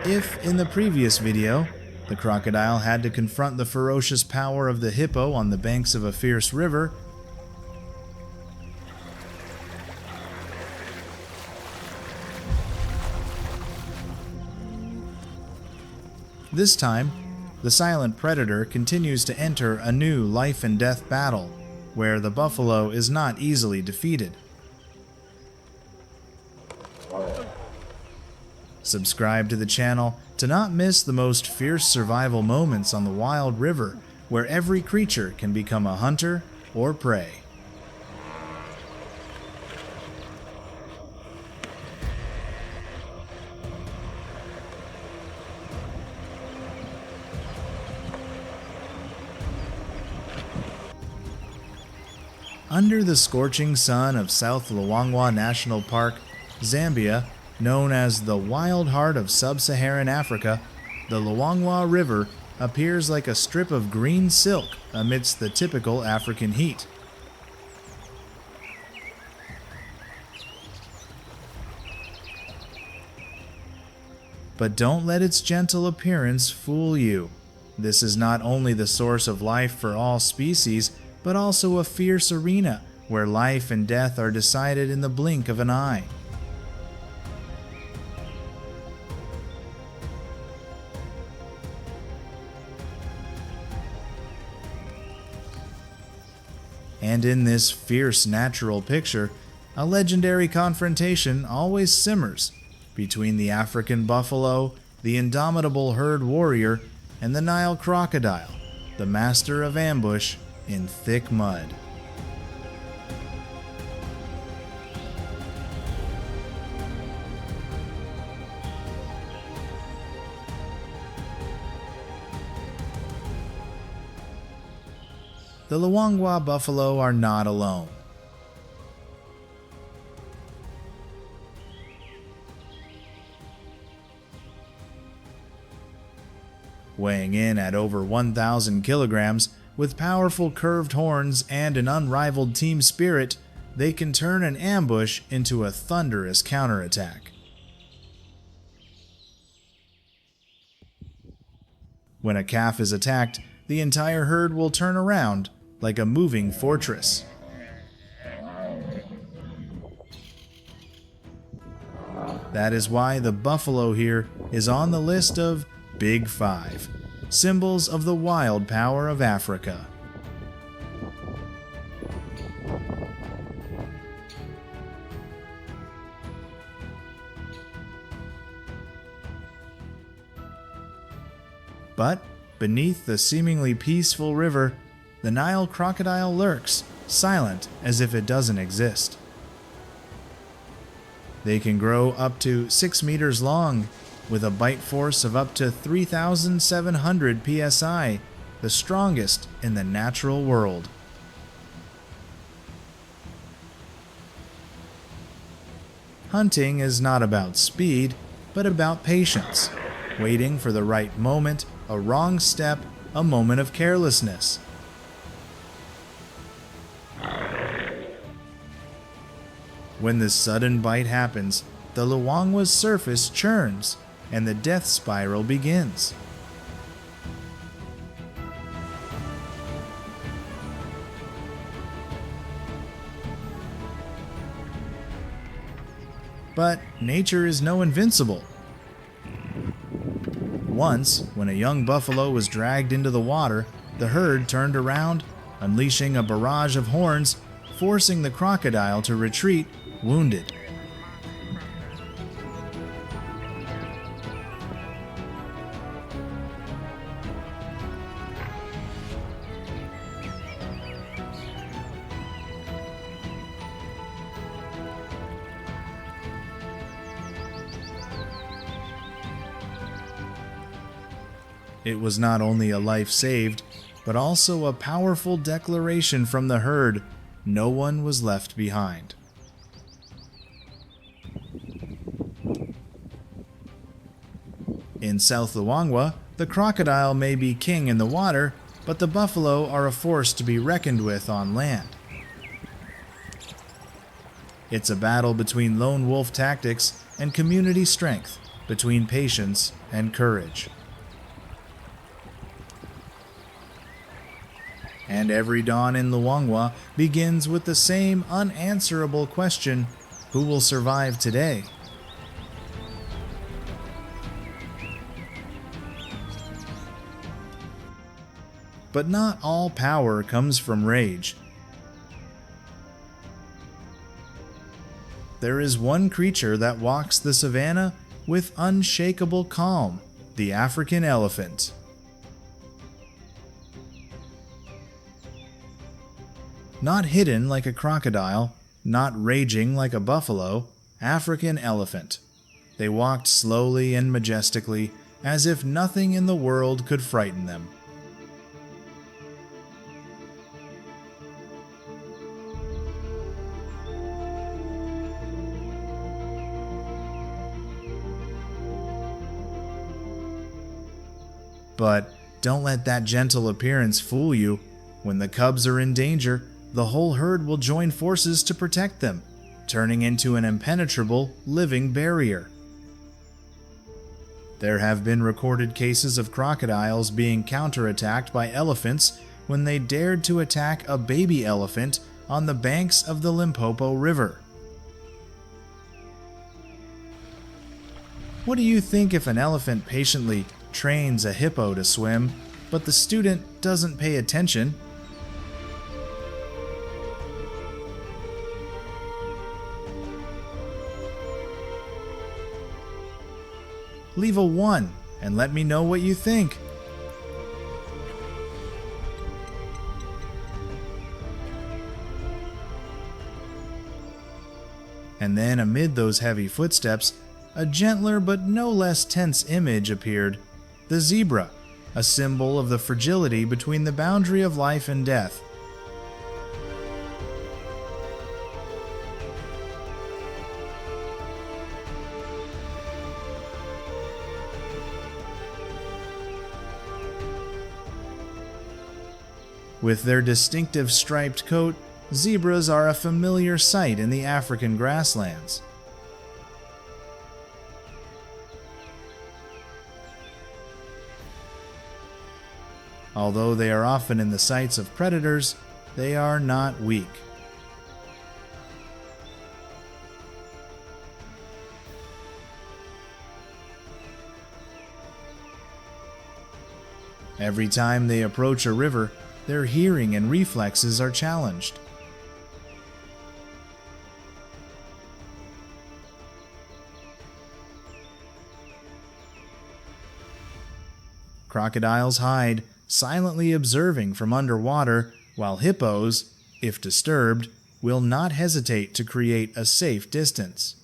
If, in the previous video, the crocodile had to confront the ferocious power of the hippo on the banks of a fierce river, this time, the silent predator continues to enter a new life and death battle, where the buffalo is not easily defeated. Subscribe to the channel to not miss the most fierce survival moments on the wild river, where every creature can become a hunter or prey. Under the scorching sun of South Luangwa National Park, Zambia, known as the wild heart of sub-Saharan Africa, the Luangwa River appears like a strip of green silk amidst the typical African heat. But don't let its gentle appearance fool you. This is not only the source of life for all species, but also a fierce arena where life and death are decided in the blink of an eye. And in this fierce natural picture, a legendary confrontation always simmers between the African buffalo, the indomitable herd warrior, and the Nile crocodile, the master of ambush in thick mud. The Luangwa buffalo are not alone. Weighing in at over 1,000 kilograms, with powerful curved horns and an unrivaled team spirit, they can turn an ambush into a thunderous counterattack. When a calf is attacked, the entire herd will turn around like a moving fortress. That is why the buffalo here is on the list of Big Five, symbols of the wild power of Africa. But beneath the seemingly peaceful river, the Nile crocodile lurks, silent as if it doesn't exist. They can grow up to 6 meters long, with a bite force of up to 3,700 psi, the strongest in the natural world. Hunting is not about speed, but about patience, waiting for the right moment, a wrong step, a moment of carelessness. When the sudden bite happens, the Luangwa's surface churns, and the death spiral begins. But nature is no invincible. Once, when a young buffalo was dragged into the water, the herd turned around, unleashing a barrage of horns, forcing the crocodile to retreat, wounded. It was not only a life saved, but also a powerful declaration from the herd: no one was left behind. In South Luangwa, the crocodile may be king in the water, but the buffalo are a force to be reckoned with on land. It's a battle between lone wolf tactics and community strength, between patience and courage. And every dawn in Luangwa begins with the same unanswerable question: who will survive today? But not all power comes from rage. There is one creature that walks the savannah with unshakable calm: the African elephant. Not hidden like a crocodile, not raging like a buffalo, African elephant. They walked slowly and majestically, as if nothing in the world could frighten them. But don't let that gentle appearance fool you. When the cubs are in danger, the whole herd will join forces to protect them, turning into an impenetrable, living barrier. There have been recorded cases of crocodiles being counterattacked by elephants when they dared to attack a baby elephant on the banks of the Limpopo River. What do you think if an elephant patiently trains a hippo to swim, but the student doesn't pay attention? Leave a 1 and let me know what you think. And then, amid those heavy footsteps, a gentler but no less tense image appeared: the zebra, a symbol of the fragility between the boundary of life and death. With their distinctive striped coat, zebras are a familiar sight in the African grasslands. Although they are often in the sights of predators, they are not weak. Every time they approach a river, their hearing and reflexes are challenged. Crocodiles hide, silently observing from underwater, while hippos, if disturbed, will not hesitate to create a safe distance.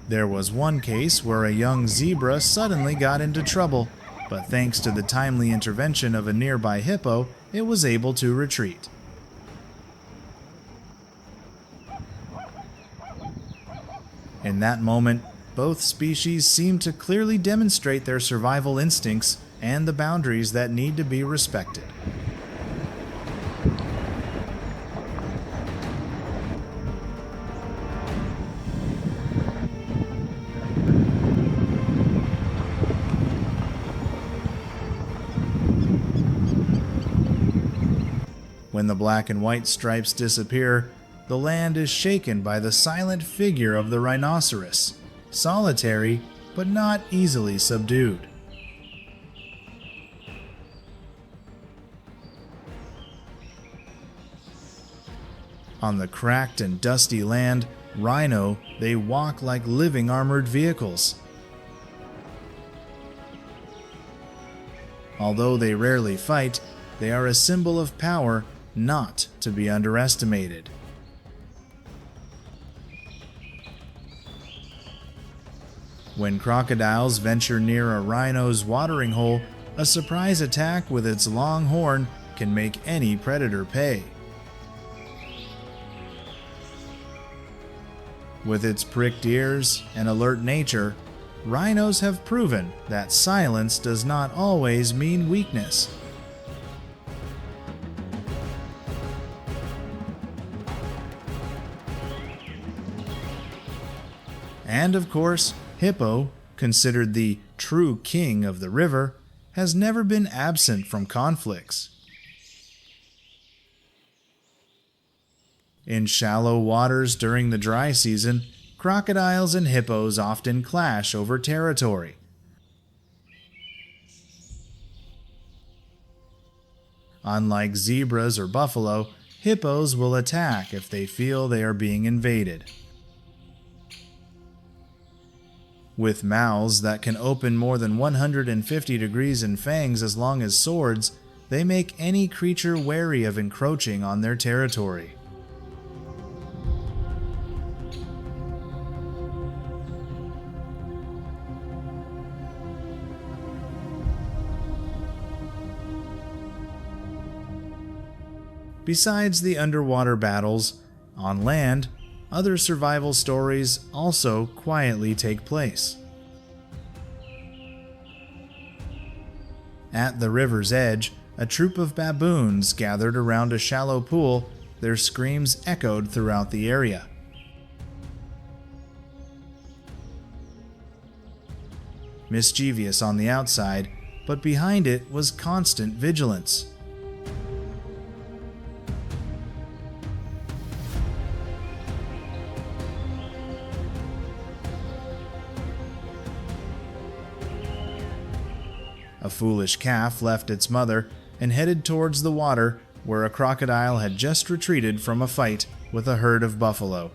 There was one case where a young zebra suddenly got into trouble, but thanks to the timely intervention of a nearby hippo, it was able to retreat. In that moment, both species seemed to clearly demonstrate their survival instincts and the boundaries that need to be respected. When the black and white stripes disappear, the land is shaken by the silent figure of the rhinoceros, solitary but not easily subdued. On the cracked and dusty land, rhino, they walk like living armored vehicles. Although they rarely fight, they are a symbol of power not to be underestimated. When crocodiles venture near a rhino's watering hole, a surprise attack with its long horn can make any predator pay. With its pricked ears and alert nature, rhinos have proven that silence does not always mean weakness. And of course, hippo, considered the true king of the river, has never been absent from conflicts. In shallow waters during the dry season, crocodiles and hippos often clash over territory. Unlike zebras or buffalo, hippos will attack if they feel they are being invaded. With mouths that can open more than 150 degrees and fangs as long as swords, they make any creature wary of encroaching on their territory. Besides the underwater battles, on land, other survival stories also quietly take place. At the river's edge, a troop of baboons gathered around a shallow pool. Their screams echoed throughout the area. Mischievous on the outside, but behind it was constant vigilance. A foolish calf left its mother and headed towards the water where a crocodile had just retreated from a fight with a herd of buffalo.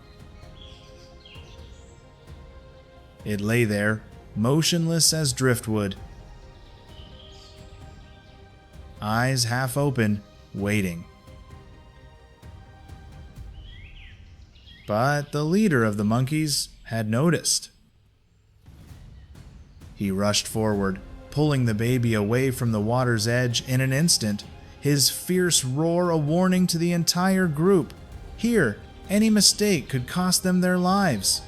It lay there, motionless as driftwood, eyes half open, waiting. But the leader of the monkeys had noticed. He rushed forward, pulling the baby away from the water's edge in an instant, his fierce roar a warning to the entire group. Here, any mistake could cost them their lives.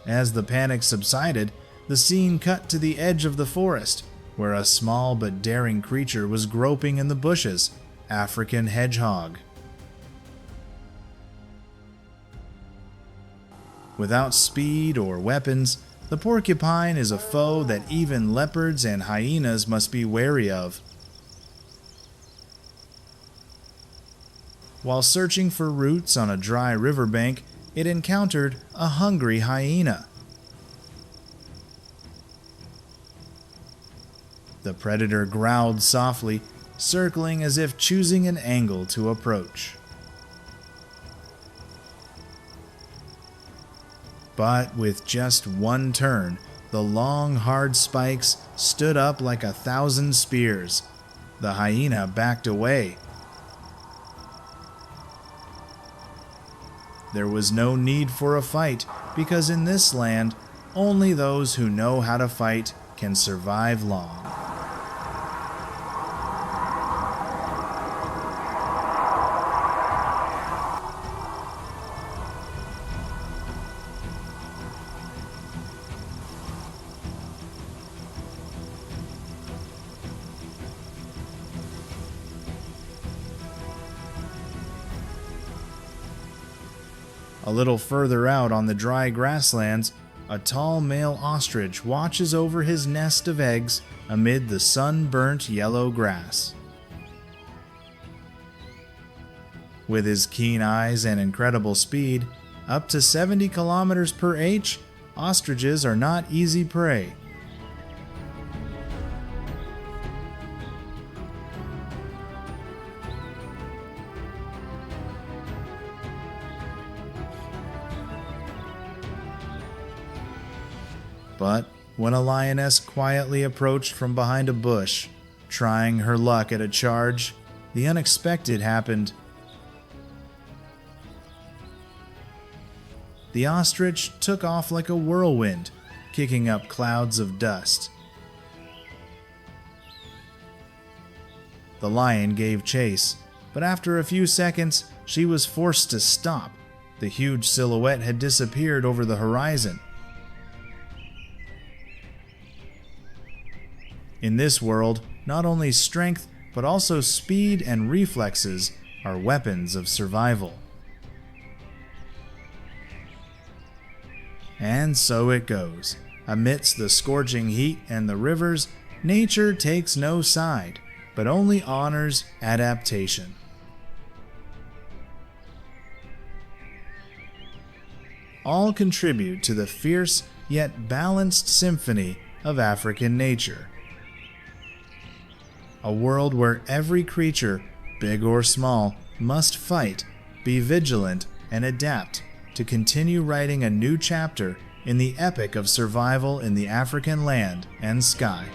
As the panic subsided, the scene cut to the edge of the forest, where a small but daring creature was groping in the bushes, African hedgehog. Without speed or weapons, the porcupine is a foe that even leopards and hyenas must be wary of. While searching for roots on a dry riverbank, it encountered a hungry hyena. The predator growled softly, circling as if choosing an angle to approach. But with just one turn, the long, hard spikes stood up like 1,000 spears. The hyena backed away. There was no need for a fight, because in this land, only those who know how to fight can survive long. A little further out on the dry grasslands, a tall male ostrich watches over his nest of eggs amid the sun-burnt yellow grass. With his keen eyes and incredible speed, up to 70 kilometers per h, ostriches are not easy prey. But when a lioness quietly approached from behind a bush, trying her luck at a charge, the unexpected happened. The ostrich took off like a whirlwind, kicking up clouds of dust. The lion gave chase, but after a few seconds, she was forced to stop. The huge silhouette had disappeared over the horizon. In this world, not only strength, but also speed and reflexes are weapons of survival. And so it goes. Amidst the scorching heat and the rivers, nature takes no side, but only honors adaptation. All contribute to the fierce yet balanced symphony of African nature. A world where every creature, big or small, must fight, be vigilant, and adapt to continue writing a new chapter in the epic of survival in the African land and sky.